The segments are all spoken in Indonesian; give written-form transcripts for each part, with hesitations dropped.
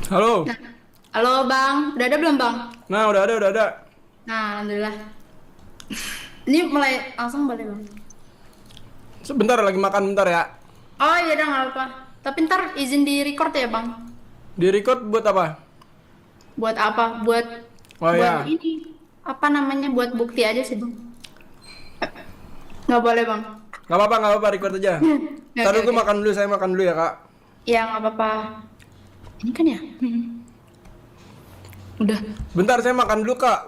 Halo. Nah, halo Bang, udah ada belum Bang? Nah, udah ada, udah ada. Nah, alhamdulillah. Ini mulai langsung boleh Bang? Sebentar lagi makan bentar ya. Oh iya dah nggak apa. Tapi ntar izin di record ya Bang. Di record buat apa? Buat apa? Buat Oh buat ya. ini. Apa namanya? Buat bukti aja sih Bang. Nggak boleh Bang. Nggak apa-apa, record aja. Oke, Ntar dulu oke. makan dulu, saya makan dulu ya, Kak. Ya nggak apa-apa. Ini kan ya? Udah. Bentar, saya makan dulu, Kak.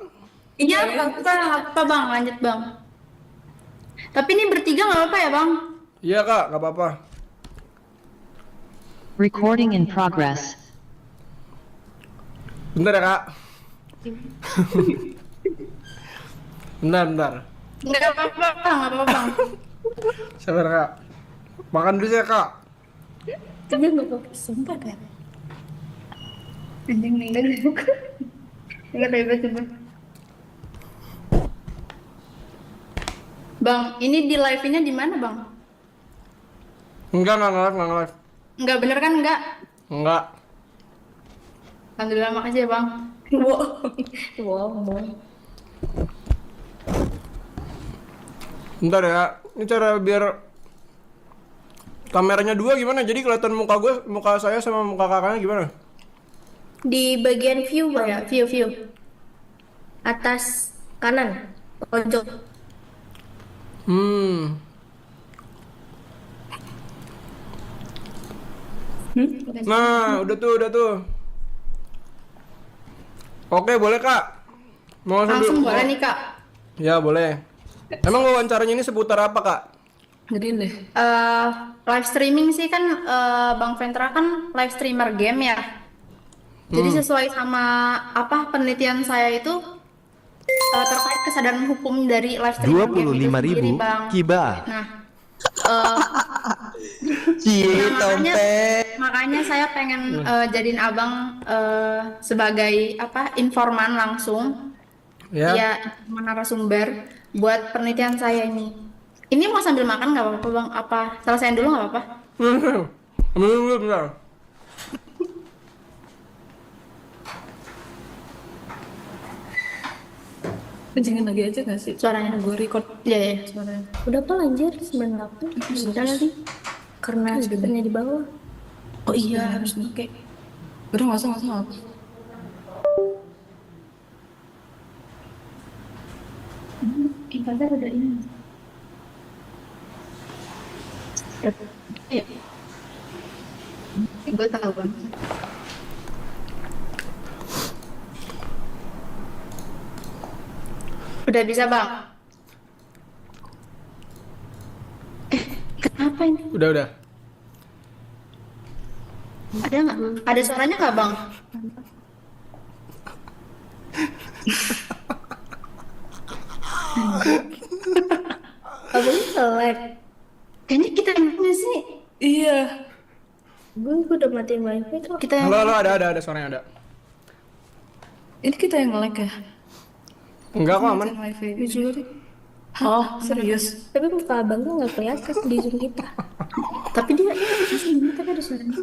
Iya nggak apa Bang. Lanjut Bang. Tapi ini bertiga nggak apa-apa ya Bang? Iya, Kak, nggak apa-apa. Recording in progress. Bentar ya, Kak. Bentar. Nggak apa-apa Bang. Nggak apa-apa Bang. Sabar, Kak. Makan dulu ya, Kak. Tapi nggak apa-apa. Sumpah kan? Anjing nih nggak buka. Nggak bebas coba. Bang, ini di live-nya di mana, Bang? Enggak nge-live. Enggak bener kan enggak? Enggak. Alhamdulillah makasih ya, Bang. Wow. Wow. Bentar ya. Ini cara biar kameranya dua gimana? Jadi kelihatan muka saya sama muka kakaknya gimana? Di bagian view Bang, ya, view. Atas kanan, pojok. Hmm. Nah, udah tuh. Oke, boleh, Kak. Mau Langsung boleh nih, Kak. Ya, boleh. Emang wawancaranya ini seputar apa, Kak? Jadi deh. Live streaming sih kan Bang Ventra kan live streamer game ya. Jadi sesuai sama apa penelitian saya itu terkait kesadaran hukum dari live streaming game itu sendiri, 25.000 Bang. kiba. Nah, eh, nah, makanya saya pengen jadiin abang sebagai apa informan langsung Ya. ya narasumber buat penelitian saya ini. Ini mau sambil makan nggak apa-apa bang? Apa selesaiin dulu nggak apa-apa? Bentar. Kencengin lagi aja gak sih? Suaranya Gue record Iya ya. suaranya. Udah apa lanjut 98? Udah nanti. Karena speakernya di bawah. Oh iya harus oke. Udah nggak usah. Ibadah ada ini. Iya. Gue tahu bang. Udah bisa bang? Kenapa ini? Udah. Ada nggak? Ada suaranya nggak bang? Abang selek. Kayaknya kita yang punya sih. Iya. Gue udah matiin wifi kok. Kita yang Halo, ada suaranya ada. Ini kita yang nge-lag ya? Enggak kok aman. Matiin wifi ini juga deh. Oh serius? Tapi muka abang tuh nggak kelihatan di zoom kita. tapi dia ini tapi ada suaranya.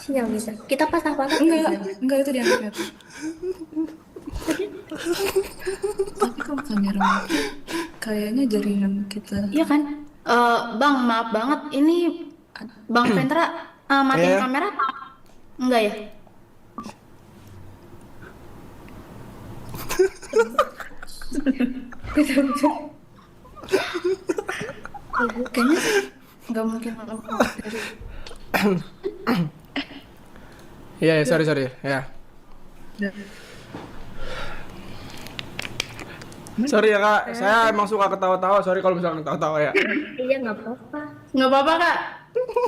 Sinyal bisa. Kita pasang-pasang. Enggak itu diangkat. Tapi kalau kamera mati, kayaknya jaringan kita. Iya kan? Bang, maaf banget. Ini Bang Ventra matiin Iya. kamera apa? Enggak ya? Kayaknya nggak mungkin dari Iya, sorry. Ya. Sorry ya, Kak. Saya emang suka ketawa-tawa. Sorry kalau misalkan ketawa-tawa ya. Iya nggak apa-apa. nggak apa-apa kak,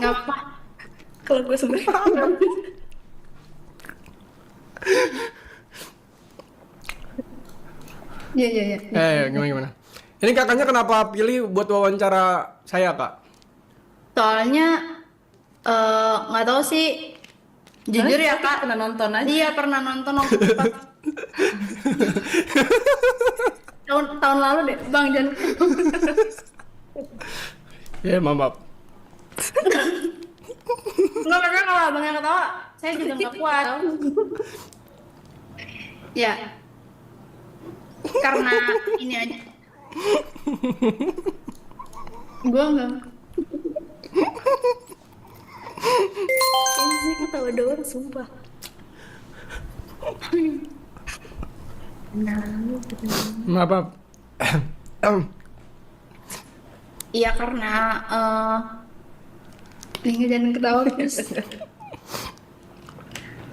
nggak apa. Kalau gue sebenarnya Iya. Gimana? Ini kakaknya kenapa pilih buat wawancara saya, Kak? Soalnya nggak tahu sih. Jujur ya kak, pernah nonton aja. iya pernah nonton waktu pas tahun lalu deh, Bang Jan. Ya, maaf. Nggak pernah kalau abangnya ketawa, saya juga nggak kuat. Ya, karena ini aja. Gue nggak. Ini sih ketawa doang, sumpah. Apa? Iya karena ini jangan ketawa terus.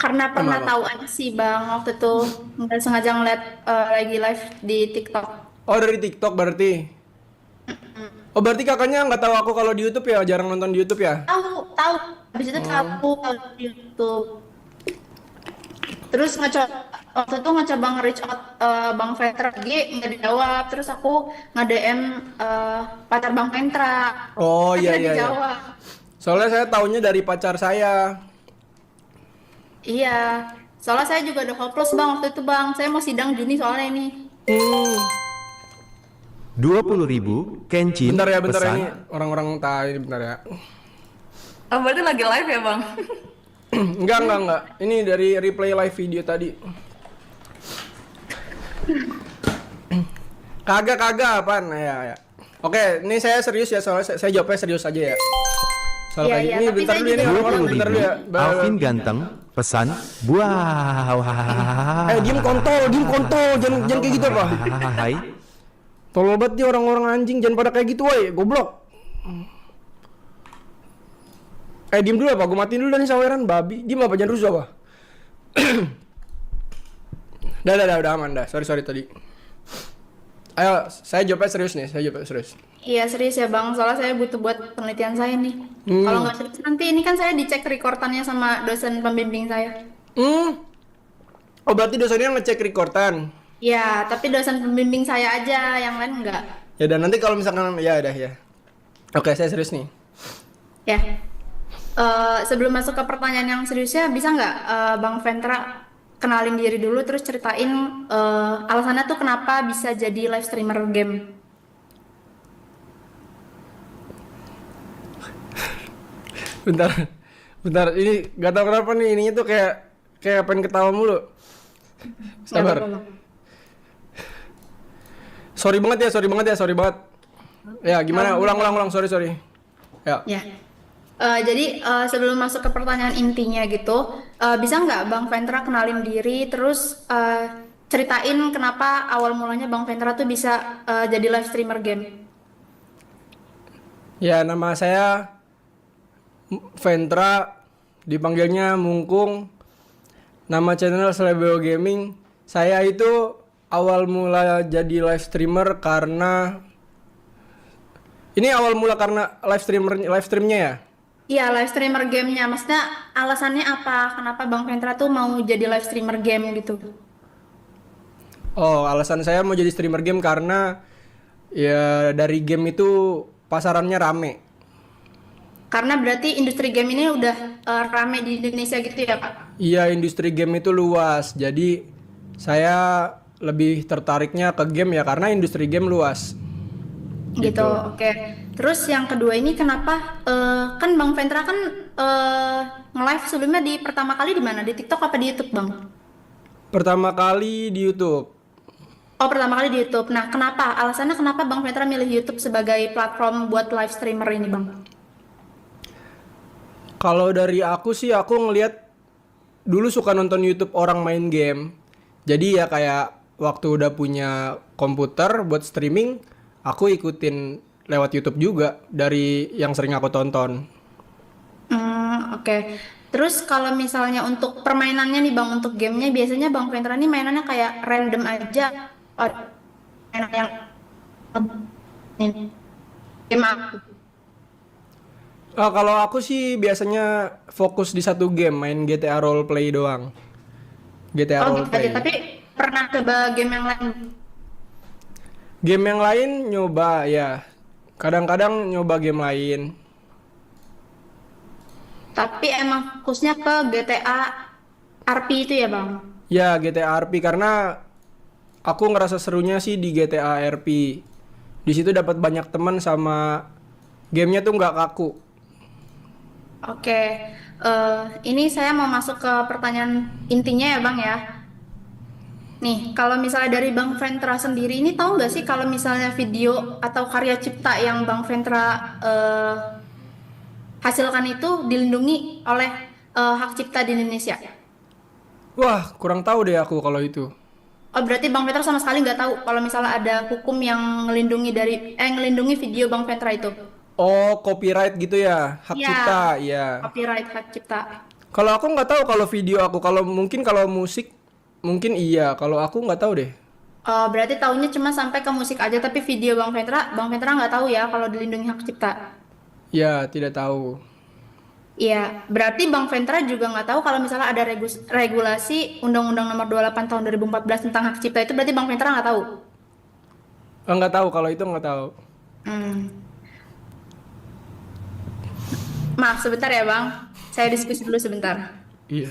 Karena pernah Kenapa? tahu aja sih bang waktu itu nggak sengaja ngeliat lagi live di TikTok. Oh dari TikTok berarti. Oh berarti kakaknya nggak tahu aku kalau di YouTube ya, jarang nonton di YouTube ya? Tahu. Habis itu tahu kalau di YouTube. Terus waktu itu ngecoba nge-reach out Bang Ventra lagi nggak dijawab. Terus aku nge-DM pacar Bang Ventra. Oh iya Akhirnya iya. Iya. dijawab. Soalnya saya taunya dari pacar saya. Iya. Soalnya saya juga udah hopeless bang waktu itu bang. Saya mau sidang Juni soalnya ini. Hmm. 20.000 Kenshin Bentar ya, bentar pesan ini orang-orang ini bentar ya. Oh, berarti lagi live ya bang? Enggak. Ini dari replay live video tadi. Kagak apaan ya. Oke, ini saya serius ya soalnya saya jawabnya serius aja ya. Soal Iya, kayak iya, ini tapi bentar saya dulu ini juga orang-orang bentar dulu ya. Alvin ganteng pesan buah. Diem kontol, jangan kayak gitu apa. Hai. Tolol banget nih orang-orang anjing, jangan pada kayak gitu woy, goblok. Diem dulu apa, gue matiin dulu nih saweran, babi. Diem apa, jangan rusuh apa. Udah aman dah, sorry tadi. Ayo, saya jawabnya serius nih, Iya serius ya bang. Soalnya saya butuh buat penelitian saya nih. Kalau nggak serius nanti ini kan saya dicek rekordannya sama dosen pembimbing saya. Oh berarti dosennya ngecek rekordan. Iya, tapi dosen pembimbing saya aja, yang lain enggak. Ya dan nanti kalau misalkan ya udah ya. Oke, saya serius nih. Ya. Sebelum masuk ke pertanyaan yang seriusnya, bisa nggak Bang Ventra kenalin diri dulu, terus ceritain alasannya tuh kenapa bisa jadi live streamer game? Bentar, ini gak tau kenapa nih ininya tuh kayak pengen ketawa mulu. Sabar. Nggak apa-apa, Bang. Sorry banget. Ya gimana? Ulang, sorry. Ya. Ya. Jadi sebelum masuk ke pertanyaan intinya gitu, bisa nggak Bang Ventra kenalin diri, terus ceritain kenapa awal mulanya Bang Ventra tuh bisa jadi live streamer game? Ya nama saya Ventra, dipanggilnya Mungkung. Nama channel Slebeo Gaming. Saya itu awal mula jadi live streamer karena live streamnya ya. Iya, live streamer gamenya. Maksudnya alasannya apa? Kenapa Bang Ventra tuh mau jadi live streamer game gitu? Oh, alasan saya mau jadi streamer game karena ya dari game itu pasarannya rame. Karena berarti industri game ini udah rame di Indonesia gitu ya, Pak? Iya, industri game itu luas. Jadi saya lebih tertariknya ke game ya karena industri game luas. Gitu, oke. Terus yang kedua ini kenapa kan Bang Ventra kan nge-live sebelumnya di pertama kali di mana? Di TikTok apa di YouTube, Bang? Pertama kali di YouTube. Oh, pertama kali di YouTube. Nah, kenapa? Alasannya kenapa Bang Ventra milih YouTube sebagai platform buat live streamer ini, Bang? Kalau dari aku sih aku ngelihat dulu suka nonton YouTube orang main game. Jadi ya kayak waktu udah punya komputer buat streaming, aku ikutin lewat YouTube juga dari yang sering aku tonton. Oke. Terus kalau misalnya untuk permainannya nih Bang, untuk gamenya biasanya Bang Ventra ini mainannya kayak random aja. Mainan yang ini game aku. Kalau aku sih biasanya fokus di satu game, main GTA roleplay doang. GTA Oh gitu aja, roleplay. tapi pernah coba game yang lain? Game yang lain nyoba ya. Kadang-kadang nyoba game lain. Tapi emang fokusnya ke GTA RP itu ya Bang? Ya GTA RP karena aku ngerasa serunya sih di GTA RP. Di situ dapat banyak teman sama gamenya tuh nggak kaku. Oke. Ini saya mau masuk ke pertanyaan intinya ya Bang ya. Nih, kalau misalnya dari Bang Ventra sendiri ini tahu nggak sih kalau misalnya video atau karya cipta yang Bang Ventra hasilkan itu dilindungi oleh hak cipta di Indonesia? Wah, kurang tahu deh aku kalau itu. Oh, berarti Bang Ventra sama sekali nggak tahu kalau misalnya ada hukum yang ngelindungi video Bang Ventra itu. Oh, copyright gitu ya, hak Iya, cipta, ya. copyright hak cipta. Kalau aku nggak tahu kalau video aku, kalau musik mungkin iya, kalau aku nggak tahu deh. Berarti taunya cuma sampai ke musik aja, tapi video Bang Ventra nggak tahu ya kalau dilindungi hak cipta. Ya, tidak tahu. Iya, berarti Bang Ventra juga nggak tahu kalau misalnya ada regulasi Undang-Undang Nomor 28 Tahun 2014 tentang hak cipta itu, berarti Bang Ventra nggak tahu. Nggak tahu kalau itu nggak tahu. Hmm. Maaf sebentar ya Bang, saya diskusi dulu sebentar. Iya.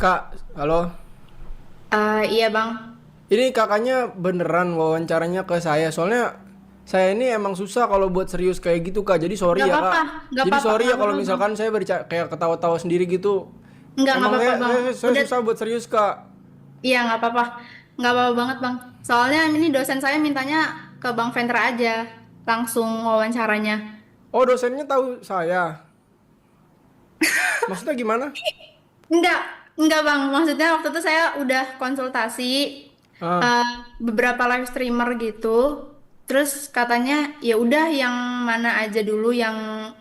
Kak, halo. Iya Bang. Ini kakaknya beneran wawancaranya ke saya. Soalnya saya ini emang susah kalau buat serius kayak gitu, Kak. Jadi sorry Nggak ya, apa-apa, Kak. nggak Jadi apa-apa, sorry ya nggak kalau apa-apa, misalkan saya kayak ketawa-tawa sendiri gitu. Nggak Emang apa-apa Bang. saya Udah, susah buat serius, Kak. iya nggak apa-apa banget Bang. Soalnya ini dosen saya mintanya ke Bang Ventra aja, langsung wawancaranya. Oh, dosennya tahu saya. Maksudnya gimana? Enggak Bang. Maksudnya waktu itu saya udah konsultasi Ah, beberapa live streamer gitu. Terus katanya ya udah yang mana aja dulu yang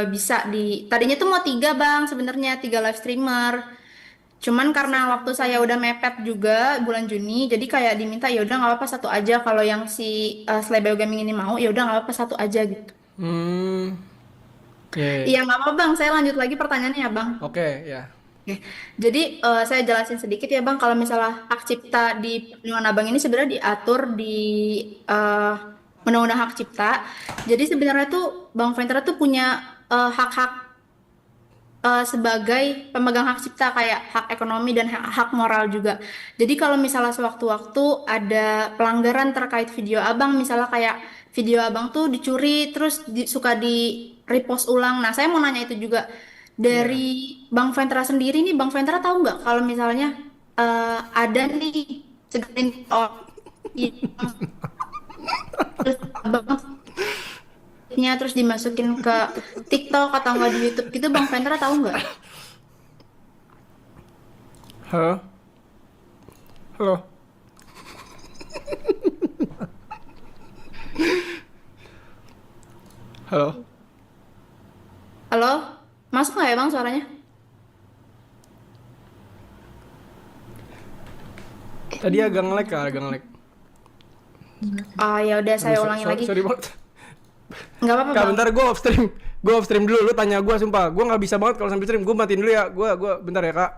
bisa di. Tadinya tuh mau tiga Bang, sebenarnya tiga live streamer. Cuman karena waktu saya udah mepet juga bulan Juni, jadi kayak diminta ya udah nggak apa-apa satu aja. Kalau yang si Slebeo Gaming ini mau, ya udah nggak apa-apa satu aja gitu. hmm, oke, Iya nggak apa Bang. Saya lanjut lagi pertanyaannya ya Bang. oke, ya. Oke, jadi saya jelasin sedikit ya Bang, kalau misalnya hak cipta di perlindungan Abang ini sebenarnya diatur di eh, Undang-Undang Hak Cipta. Jadi sebenarnya tuh Bang Ventra tuh punya hak-hak sebagai pemegang hak cipta kayak hak ekonomi dan hak moral juga. Jadi kalau misalnya sewaktu-waktu ada pelanggaran terkait video Abang, misalnya kayak video Abang tuh dicuri terus suka di repost ulang. Nah, saya mau nanya itu juga dari Bang Ventra sendiri nih, Bang Ventra tahu nggak kalau misalnya ada nih segelintir orang yang terus Abang terus dimasukin ke TikTok atau nggak di YouTube gitu, Bang Ventra tahu nggak? Halo? Halo? Halo? Halo, masuk nggak ya Bang suaranya? Tadi agak nge-lag, Kak, agak nge-lag. Ya udah saya ulangi lagi. Sorry banget. Nggak apa-apa Kak, Bang. bentar gue off stream. Gue off stream dulu, lu tanya gue sumpah. Gue nggak bisa banget kalau sambil stream. Gue matiin dulu ya. Gue bentar ya, Kak.